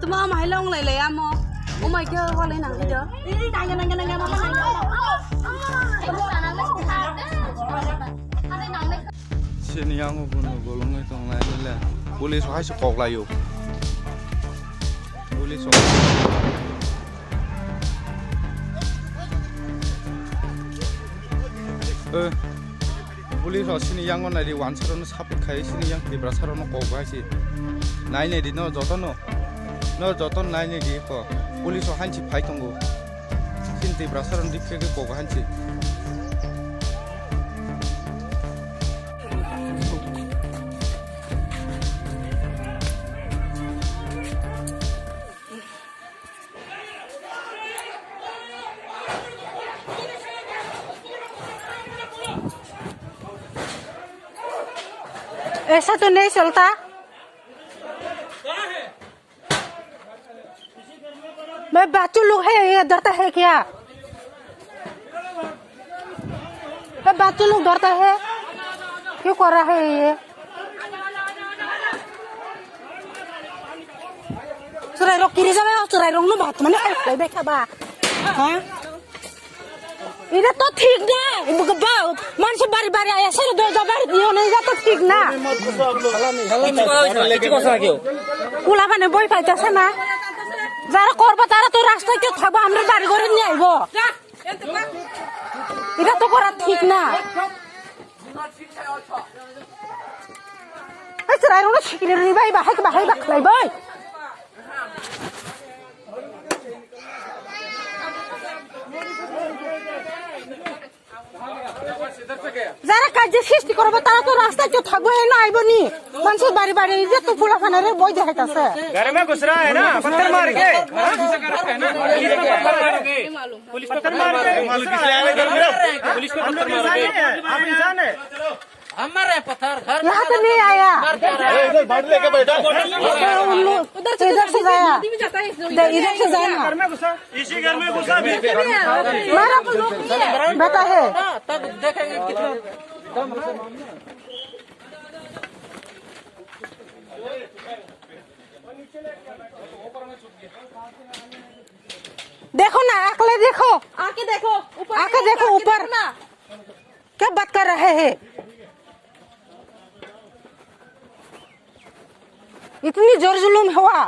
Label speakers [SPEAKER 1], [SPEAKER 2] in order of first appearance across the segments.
[SPEAKER 1] tụi mơ mày lông lại lẹ mò ủa mày chơi qua lấy nặng đi chưa đi tay cái này mà
[SPEAKER 2] sini yang ubun golong itu ngai le boleh soal sekok lah yo boleh soal boleh soal sini yang mana di wan saron sapik kai sini yang di berasaron kok gak sih naik nih di no joton naik nih di kok boleh soal hanci pai tunggu sini di berasaron di kek kok hanci
[SPEAKER 3] ऐसा तो नहीं चलता। मैं बच्चों लोग है ये डरता है क्या? मैं बच्चों लोग डरता है क्यों कर रहा है ये? सुराई रोक किरी जावे सुराई रोक नो बात मने है बैठा बा हाँ इधर तो ठीक ना मन से बारी बारी आया सर दो बारी दियो नहीं जाता ठीक ना कुला बने बोई पाइता से ना जरा करबा तारा तो रास्ता क्यों थाबा हमरे बारी करे नहीं आइबो इधर तो करा ठीक ना ऐसे राय रोना छिकिरे रे भाई बाहाई बाखलाई भाई जरा काजे सृष्टि करबो तारा तो रास्ता क्यों थागो है ना आइबो नी मनसे बारी बारी इज्जत तो पूरा खाना रे बोई देता से
[SPEAKER 4] घर में घुस रहा है ना पत्थर मार के पुलिस पत्थर मार के मालूम किसने आया घर में पुलिस को पत्थर मार के आप इंसान है हमारे पत्थर घर
[SPEAKER 3] यहाँ तो नहीं आया
[SPEAKER 4] इधर बाढ़ लेके बैठा
[SPEAKER 3] उधर से जाया इधर से जाया
[SPEAKER 4] घर में घुसा इसी घर में घुसा भी
[SPEAKER 3] मारा बेटा है
[SPEAKER 4] तब देखेंगे कितना
[SPEAKER 3] देखो ना अकले देखो
[SPEAKER 1] आके देखो
[SPEAKER 3] ऊपर क्या बात कर रहे हैं इतनी जोर जुलूम हुआ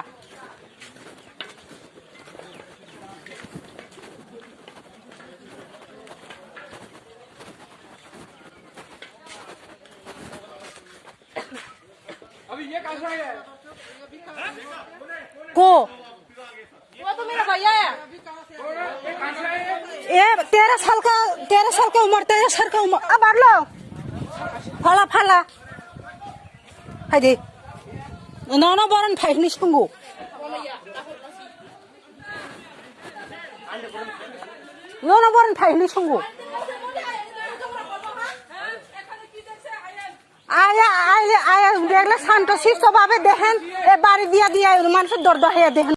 [SPEAKER 2] अभी ये कहाँ से आया
[SPEAKER 3] को
[SPEAKER 1] वो तो मेरा भैया है
[SPEAKER 3] ये 13 साल का उम्र 13 साल का उम्र अब लो फला हाय दे नौनो बरन फाइनिस कुंगो नौनो बरन फाइनिस कुंगो आया देखले शांत शिष्ट भावे देखें ए बारी दिया मानस दर्द है देखें